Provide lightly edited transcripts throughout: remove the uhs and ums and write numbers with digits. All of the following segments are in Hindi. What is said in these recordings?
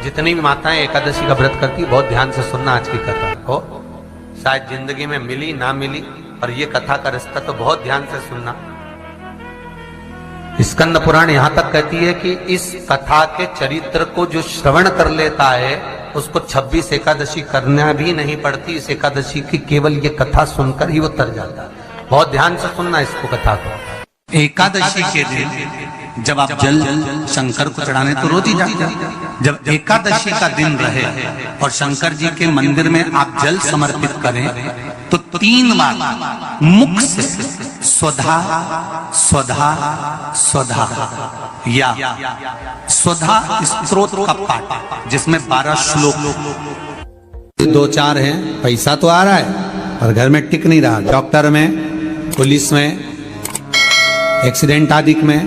जितनी भी माताएं एकादशी का व्रत करती, बहुत ध्यान से सुनना आज की कथा को। शायद जिंदगी में मिली ना मिली, और ये कथा का रिश्ता तो बहुत ध्यान से सुनना। स्कंद पुराण यहां तक कहती है कि इस कथा के चरित्र को जो श्रवण कर लेता है उसको 26 एकादशी करना भी नहीं पड़ती। इस एकादशी की केवल ये कथा सुनकर ही वो तर जाता है। बहुत ध्यान से सुनना इसको, कथा को। एकादशी के दिन जब आप जल शंकर को चढ़ाने तो रोज ही जाते हैं। जब एकादशी का दिन रहे और शंकर जी के मंदिर में आप जल समर्पित करें तो 3 बार मुख से स्वधा स्वधा स्वधा या स्वधा स्तोत्र का पाठ, जिसमें 12 श्लोक। 2-4 हैं, पैसा तो आ रहा है और घर में टिक नहीं रहा। डॉक्टर में, पुलिस में, एक्सीडेंट आदि में,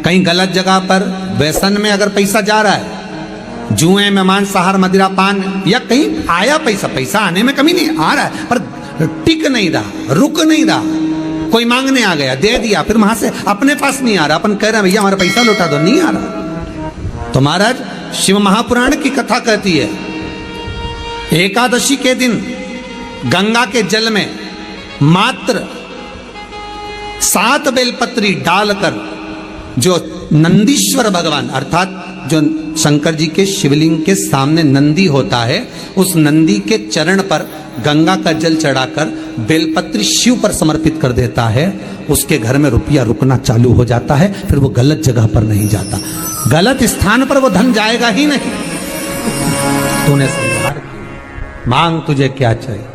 कहीं गलत जगह पर, व्यसन में अगर पैसा जा रहा है, जुए में, मांसाहार, मदिरा पान, या कहीं आया पैसा आने में कमी नहीं, आ रहा है पर टिक नहीं रहा, रुक नहीं रहा। कोई मांगने आ गया, दे दिया, फिर वहां से अपने पास नहीं आ रहा, अपन कह रहे हैं भैया हमारा पैसा लौटा दो, नहीं आ रहा। तो महाराज शिव महापुराण की कथा कहती है, एकादशी के दिन गंगा के जल में मात्र 7 बेलपत्री डालकर जो नंदीश्वर भगवान अर्थात जो शंकर जी के शिवलिंग के सामने नंदी होता है, उस नंदी के चरण पर गंगा का जल चढ़ाकर बेलपत्री शिव पर समर्पित कर देता है, उसके घर में रुपया रुकना चालू हो जाता है। फिर वो गलत जगह पर नहीं जाता, गलत स्थान पर वो धन जाएगा ही नहीं। तूने स्वीकार किया, मांग तुझे क्या चाहिए।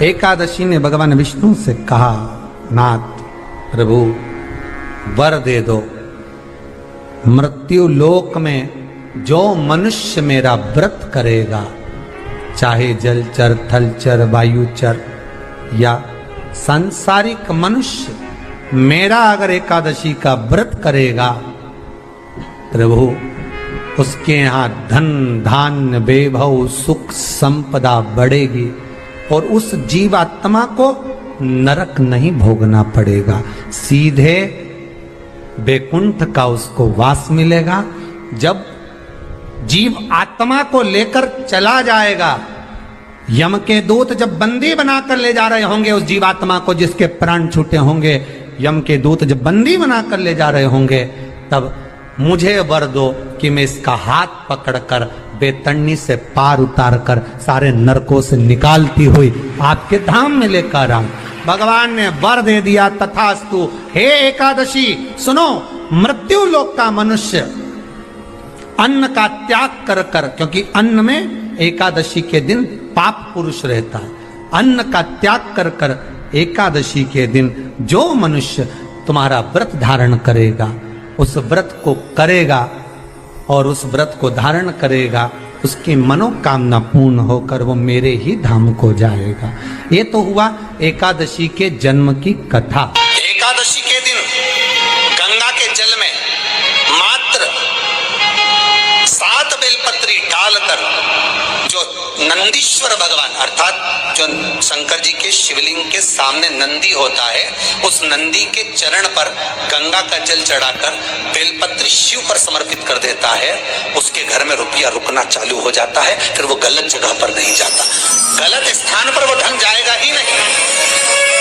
एकादशी ने भगवान विष्णु से कहा, नाथ प्रभु वर दे दो, मृत्यु लोक में जो मनुष्य मेरा व्रत करेगा, चाहे जलचर, थलचर, वायुचर या सांसारिक मनुष्य, मेरा अगर एकादशी का व्रत करेगा, प्रभु उसके यहां धन धान्य वैभव सुख संपदा बढ़ेगी और उस जीवात्मा को नरक नहीं भोगना पड़ेगा, सीधे वैकुंठ का उसको वास मिलेगा। जब जीव आत्मा को लेकर चला जाएगा, यम के दूत जब बंदी बनाकर ले जा रहे होंगे उस जीवात्मा को, जिसके प्राण छूटे होंगे, यम के दूत जब बंदी बनाकर ले जा रहे होंगे, तब मुझे वर दो कि मैं इसका हाथ पकड़कर बेतन्नी से पार उतार कर सारे नरकों से निकालती हुई आपके धाम में लेकर आऊं। भगवान ने वर दे दिया, तथास्तु। हे एकादशी सुनो, मृत्यु लोक का मनुष्य अन्न का त्याग कर कर, क्योंकि अन्न में एकादशी के दिन पाप पुरुष रहता है, अन्न का त्याग कर कर एकादशी के दिन जो मनुष्य तुम्हारा व्रत धारण करेगा, उस व्रत को करेगा और उस व्रत को धारण करेगा, उसकी मनोकामना पूर्ण होकर वो मेरे ही धाम को जाएगा। ये तो हुआ एकादशी के जन्म की कथा। एकादशी के दिन गंगा के जल में मात्र 7 बेलपत्री डालकर जो नंदीश्वर भगवान अर्थात जो शंकर जी के शिवलिंग के सामने नंदी होता है, उस नंदी के चरण पर गंगा का जल चढ़ाकर बेलपत्री शिव पर समर्पित कर देता है, उसके घर में रुपया रुकना चालू हो जाता है। फिर वो गलत जगह पर नहीं जाता, गलत स्थान पर वो धन जाएगा ही नहीं।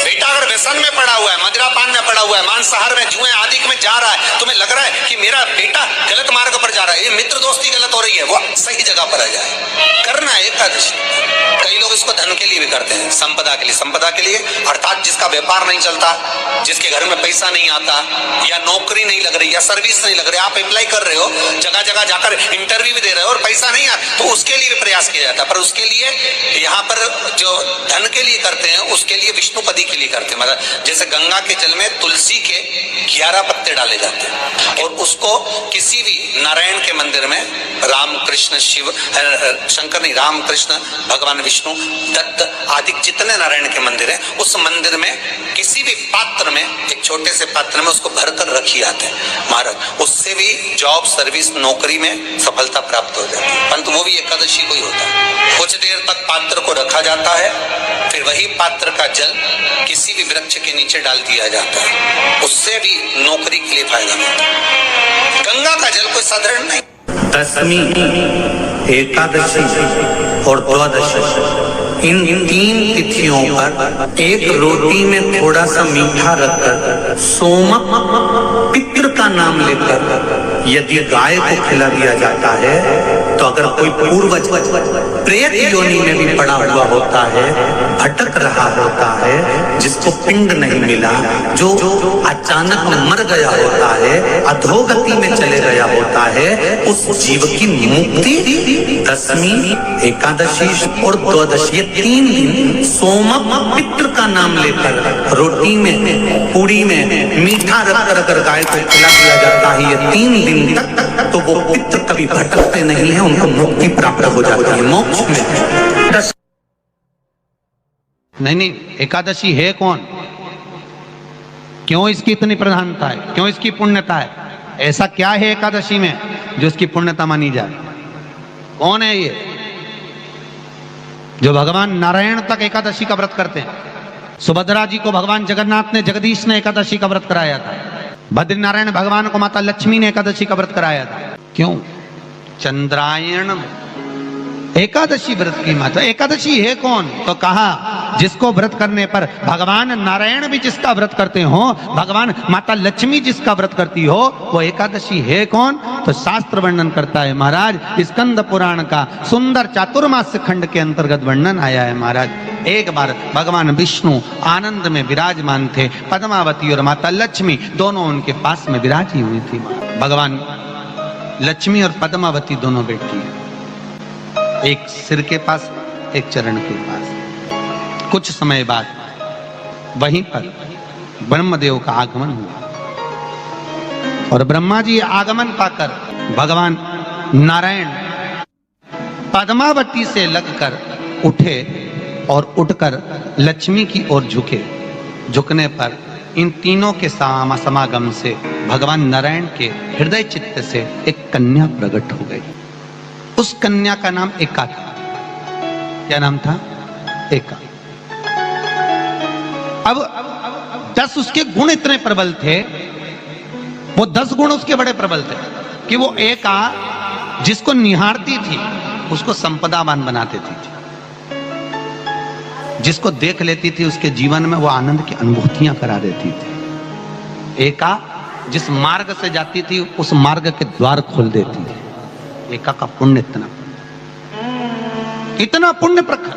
बेटा अगर व्यसन में पड़ा हुआ है, मदिरा पान में पड़ा हुआ है, मांसाहार में, जुए आदि में जा रहा है, तुम्हें लग रहा है कि मेरा बेटा गलत मार्ग पर जा रहा है, ये मित्र दोस्ती गलत हो रही है, वो सही जगह पर आ जाए। करना है एकादशी। कई लोग इसको धन के लिए भी करते हैं, संपदा के लिए। संपदा के लिए अर्थात जिसका व्यापार नहीं चलता, जिसके घर में पैसा नहीं आता, या नौकरी नहीं लग रही, या सर्विस नहीं लग रही, आप अप्लाई कर रहे हो, जगह जगह जाकर इंटरव्यू भी दे रहे हो और पैसा नहीं आता, तो उसके लिए भी प्रयास किया जाता है। पर उसके लिए यहाँ पर जो धन के लिए करते हैं, उसके लिए विष्णुपदी के लिए करते हैं। मतलब जैसे गंगा के जल में तुलसी के 11 पत्ते डाले जाते हैं और उसको किसी भी नारायण के मंदिर में, राम कृष्ण शिव शंकर नहीं, राम कृष्ण भगवान विष्णु दत्त आदि जितने नारायण के मंदिर है, उस मंदिर में किसी भी पात्र में, एक छोटे से पात्र में उसको भरकर रखी जाते हैं महाराज। उससे भी जॉब, सर्विस, नौकरी में सफलता प्राप्त हो जाती है। परंतु वो भी एकादशी को ही होता है। कुछ देर तक पात्र को रखा जाता है, फिर वही पात्र का जल किसी भी वृक्ष के नीचे डाल दिया जाता है, उससे भी नौकरी के लिए फायदा मिलता है। गंगा का जल कोई साधारण नहीं। दशमी, एकादशी और द्वादशी, इन 3 तिथियों पर एक रोटी में थोड़ा सा मीठा रखकर सोमक पितृ का नाम लेकर यदि गाय को खिला दिया जाता है तो अगर कोई पूर्वज प्रेत योनि में भी पड़ा हुआ होता है, भटक रहा होता है, जिसको पिंड नहीं मिला, जो अचानक मर गया होता है, अधोगति में चले गया होता है, उस जीव की मुक्ति दशमी, एकादशी और द्वादशी, ये 3 दिन सोमक पितृ का नाम लेकर रोटी में, पूरी में मीठा रखकर अगर गाय को खिला दिया जाता है ये 3 दिन तक, तो वो पितृ कभी भटकते नहीं है, उनको मुक्ति प्राप्त हो जाती है, मोक्ष में। नहीं, एकादशी है कौन? क्यों इसकी इतनी प्रधानता है? क्यों इसकी पुण्यता है? ऐसा क्या है एकादशी में जो इसकी पुण्यता मानी जाए? कौन है ये जो भगवान नारायण तक एकादशी का व्रत करते हैं? सुभद्रा जी को भगवान जगन्नाथ ने, जगदीश ने एकादशी का व्रत कराया था। बद्रीनारायण भगवान को माता लक्ष्मी ने एकादशी का व्रत कराया था। क्यों? चंद्रायण में एकादशी व्रत की माता। एकादशी है कौन? तो कहा जिसको व्रत करने पर भगवान नारायण भी जिसका व्रत करते हो, भगवान माता लक्ष्मी जिसका व्रत करती हो, वो एकादशी है कौन? तो शास्त्र वर्णन करता है महाराज, स्कंद पुराण का सुंदर चातुर्मास्य खंड के अंतर्गत वर्णन आया है महाराज। एक बार भगवान विष्णु आनंद में विराजमान थे, पद्मावती और माता लक्ष्मी दोनों उनके पास में विराजी हुई थी। भगवान लक्ष्मी और पद्मावती दोनों बैठी हैं, एक सिर के पास, एक चरण के पास। कुछ समय बाद वहीं पर ब्रह्मदेव का आगमन हुआ और ब्रह्मा जी आगमन पाकर भगवान नारायण पद्मावती से लगकर उठे और उठकर लक्ष्मी की ओर झुके। झुकने पर इन तीनों के समागम से भगवान नारायण के हृदय चित्त से एक कन्या प्रकट हो गई। उस कन्या का नाम एका था। क्या नाम था? एका। अब 10 उसके गुण इतने प्रबल थे, वो 10 गुण उसके बड़े प्रबल थे कि वो एका जिसको निहारती थी उसको संपदावान बना देती थी, जिसको देख लेती थी उसके जीवन में वो आनंद की अनुभूतियां करा देती थी। एका जिस मार्ग से जाती थी उस मार्ग के द्वार खोल देती थी। एका का पुण्य इतना पुण्य प्रखर।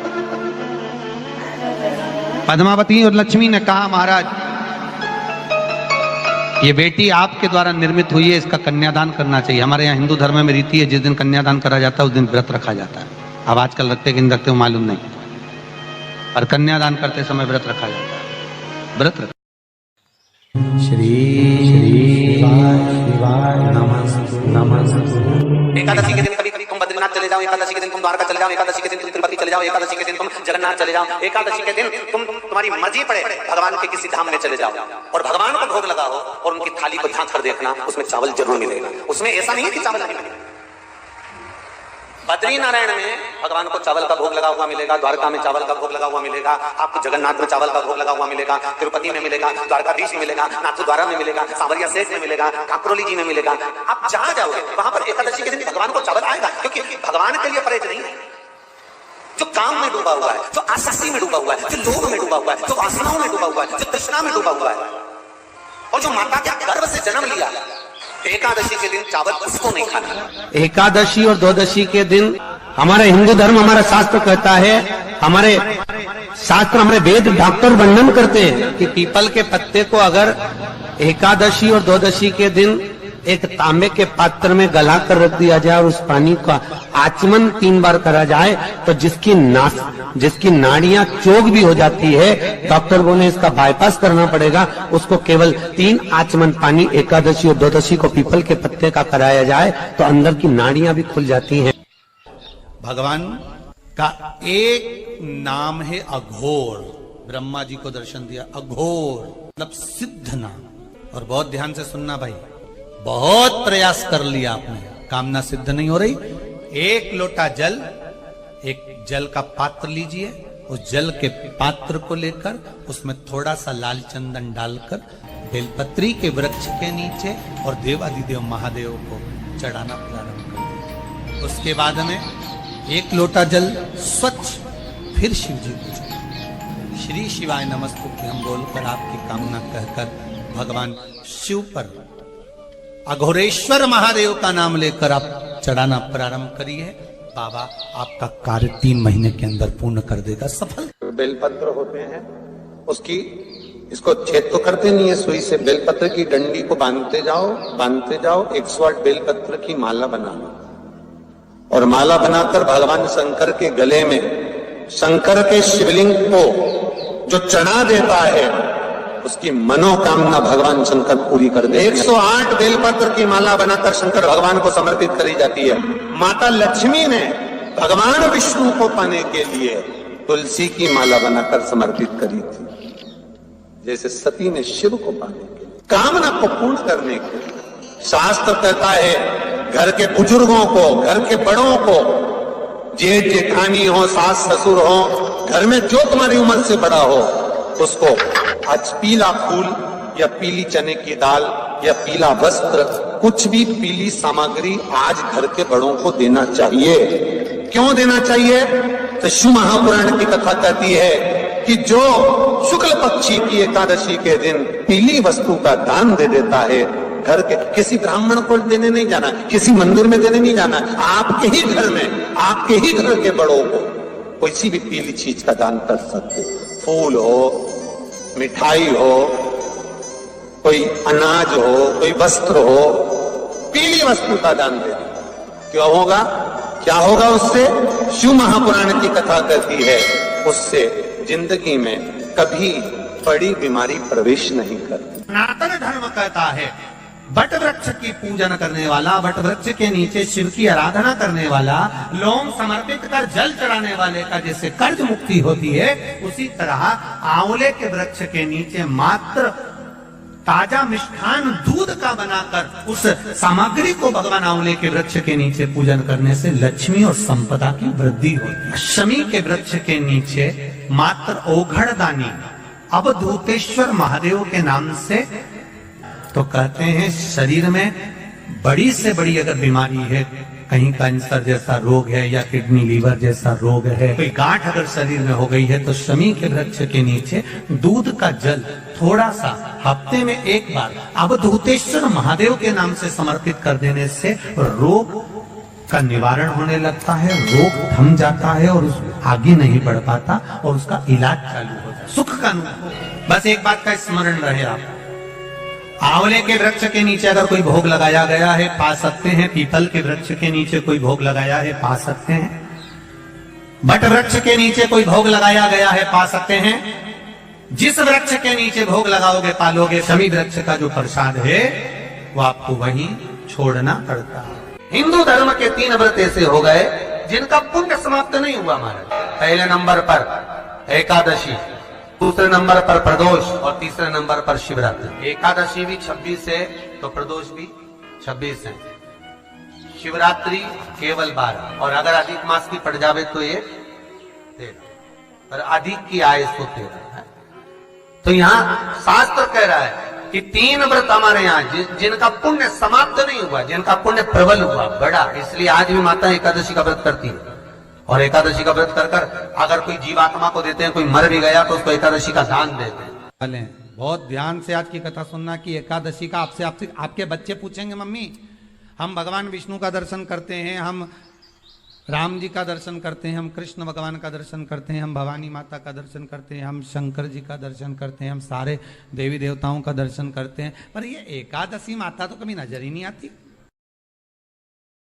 पद्मावती और लक्ष्मी ने कहा महाराज ये बेटी आपके द्वारा निर्मित हुई है, इसका कन्यादान करना चाहिए। हमारे यहाँ हिंदू धर्म में रीति है, जिस दिन कन्यादान करा जाता है उस दिन व्रत रखा जाता है। अब आजकल रखते कि नहीं रखते हो मालूम नहीं, और कन्यादान करते समय व्रत रखा जाता है। व्रत श्री शिवाय नमः। एकादशी के दिन कभी कभी तुम बद्रीनाथ चले जाओ, एकादशी के दिन तुम द्वारका चले जाओ, एकादशी के दिन तुम तिरुपति चले जाओ, एकादशी के दिन तुम जगन्नाथ चले जाओ, एकादशी के दिन तुम्हारी मर्जी पड़े भगवान के किसी धाम में चले जाओ और भगवान को भोग लगाओ और उनकी थाली को झांक कर देखना, उसमें चावल जरूर मिलेगा। उसमें ऐसा नहीं है कि चावल नहीं मिलेगा। बद्रीनारायण में भगवान को चावल का भोग लगा हुआ मिलेगा, द्वारका में चावल का भोग लगा हुआ मिलेगा, आपको जगन्नाथ में चावल का भोग लगा हुआ मिलेगा, तिरुपति में मिलेगा, द्वारकाधीश में मिलेगा, नाथद्वारा में मिलेगा, सांवरिया सेठ में मिलेगा, काकरोली जी में मिलेगा। आप जहां जाओगे वहां पर एकादशी के दिन भगवान को चावल आएगा, क्योंकि भगवान के लिए परहेज नहीं है। जो काम में डूबा हुआ है, जो आसक्ति में डूबा हुआ है, जो लोभ में डूबा हुआ है, जो वासनाओं में डूबा हुआ है, जो तृष्णा में डूबा हुआ है और जो माता के गर्भ से जन्म लिया, एकादशी के दिन चावल उसको नहीं खाना। एकादशी और द्वादशी के दिन हमारा हिंदू धर्म, हमारा शास्त्र कहता है, हमारे शास्त्र, हमारे वेद डॉक्टर वर्णन करते हैं कि पीपल के पत्ते को अगर एकादशी और द्वादशी के दिन एक तांबे के पात्र में गला कर रख दिया जाए और उस पानी का आचमन 3 बार करा जाए तो जिसकी नाड़ियां चोक भी हो जाती है, डॉक्टर बोले इसका बाईपास करना पड़ेगा, उसको केवल 3 आचमन पानी एकादशी और द्वादशी को पीपल के पत्ते का कराया जाए तो अंदर की नाड़ियां भी खुल जाती हैं। भगवान का एक नाम है अघोर। ब्रह्मा जी को दर्शन दिया, अघोर मतलब सिद्ध नाम। और बहुत ध्यान से सुनना भाई, बहुत प्रयास कर लिया आपने, कामना सिद्ध नहीं हो रही। 1 लोटा जल, एक जल का पात्र लीजिए, उस जल के पात्र को लेकर उसमें थोड़ा सा लाल चंदन डालकर बेलपत्री के वृक्ष के नीचे और देवादिदेव महादेव को चढ़ाना प्रारंभ कर दीजिए। उसके बाद में एक लोटा जल स्वच्छ फिर शिव जी को चढ़ाया। श्री शिवाय नमस्तुभ्यं हम बोलकर आपकी कामना कहकर भगवान शिव पर अघोरेश्वर महादेव का नाम लेकर आप चढ़ाना प्रारंभ करिए। बाबा आपका कार्य 3 महीने के अंदर पूर्ण कर देगा, सफल। बेलपत्र होते हैं, उसकी इसको छेद तो करते नहीं है सुई से, बेलपत्र की डंडी को बांधते जाओ 108 बेलपत्र की माला बनाना, और माला बनाकर भगवान शंकर के गले में शंकर के शिवलिंग को जो चढ़ा देता है उसकी मनोकामना भगवान शंकर पूरी कर दे। 108 बेलपत्र की माला बनाकर शंकर भगवान को समर्पित करी जाती है। माता लक्ष्मी ने भगवान विष्णु को पाने के लिए तुलसी की माला बनाकर समर्पित करी थी, जैसे सती ने शिव को पाने के लिए, कामना को पूर्ण करने के लिए। शास्त्र कहता है घर के बुजुर्गों को, घर के बड़ों को, जेठ जेठानी हो, सास ससुर हो, घर में जो तुम्हारी उम्र से बड़ा हो, उसको आज पीला फूल या पीली चने की दाल या पीला वस्त्र, कुछ भी पीली सामग्री आज घर के बड़ों को देना चाहिए। क्यों देना चाहिए? तो शिव महापुराण की कथा कहती है कि जो शुक्ल पक्षी की एकादशी के दिन पीली वस्तु का दान दे देता है, घर के किसी ब्राह्मण को देने नहीं जाना, किसी मंदिर में देने नहीं जाना, आपके ही घर में, आपके ही घर के बड़ों को किसी भी पीली चीज का दान कर सकते। फूल हो, मिठाई हो, कोई अनाज हो, कोई वस्त्र हो, पीली वस्तु का दान दे दे। क्यों होगा? क्या होगा उससे? शिव महापुराण की कथा कहती है उससे जिंदगी में कभी बड़ी बीमारी प्रवेश नहीं करती। सनातन धर्म कहता है बट वृक्ष की पूजन करने वाला, बट वृक्ष के नीचे शिव की आराधना करने वाला, लोम समर्पित कर जल चढ़ाने वाले का जैसे कर्ज मुक्ति होती है, उसी तरह आंवले के वृक्ष के नीचे मात्र ताजा मिष्ठान दूध का बनाकर उस सामग्री को भगवान आंवले के वृक्ष के नीचे पूजन करने से लक्ष्मी और संपदा की वृद्धि होती है। शमी के वृक्ष के नीचे मात्र ओघड़दानी अवधूतेश्वर महादेव के नाम से, तो कहते हैं शरीर में बड़ी से बड़ी अगर बीमारी है, कहीं कैंसर जैसा रोग है या किडनी लीवर जैसा रोग है, कोई गांठ अगर शरीर में हो गई है, तो शमी के वृक्ष के नीचे दूध का जल थोड़ा सा हफ्ते में एक बार अवधूतेश्वर महादेव के नाम से समर्पित कर देने से रोग का निवारण होने लगता है, रोग थम जाता है और उस आगे नहीं बढ़ पाता और उसका इलाज चालू हो जाता है, सुख का अनुभव। बस एक बात का स्मरण रहे आप, आंवले के वृक्ष के नीचे अगर कोई भोग लगाया गया है पा सकते हैं, पीपल के वृक्ष के नीचे कोई भोग लगाया है पा सकते हैं, बट वृक्ष के नीचे कोई भोग लगाया गया है पा सकते हैं। जिस वृक्ष के नीचे भोग लगाओगे पालोगे, शमी वृक्ष का जो प्रसाद है वो आपको वहीं छोड़ना पड़ता है। हिंदू धर्म के 3 व्रत ऐसे हो गए जिनका पुण्य समाप्त नहीं हुआ महाराज। पहले नंबर पर एकादशी, दूसरे नंबर पर प्रदोष और तीसरे नंबर पर शिवरात्रि। एकादशी भी 26 है तो प्रदोष भी 26 है, शिवरात्रि केवल 12, और अगर अधिक मास की पड़ जावे तो ये 13, पर अधिक की आय तो 13 है। तो यहाँ शास्त्र कह रहा है कि 3 व्रत हमारे यहाँ जिनका पुण्य समाप्त नहीं हुआ, जिनका पुण्य प्रबल हुआ बड़ा, इसलिए आज भी माता एकादशी का व्रत करती है। और एकादशी का व्रत कर कर अगर कोई जीवात्मा को देते हैं, कोई मर भी गया तो उसको एकादशी का दान देते हैं। बहुत ध्यान से आज की कथा सुनना कि एकादशी का आपसे आपके बच्चे पूछेंगे, मम्मी हम भगवान विष्णु का दर्शन करते हैं, हम राम जी का दर्शन करते हैं, हम कृष्ण भगवान का दर्शन करते हैं, हम भवानी माता का दर्शन करते हैं, हम शंकर जी का दर्शन करते हैं, हम सारे देवी देवताओं का दर्शन करते हैं, पर ये एकादशी माता तो कभी नजर ही नहीं आती।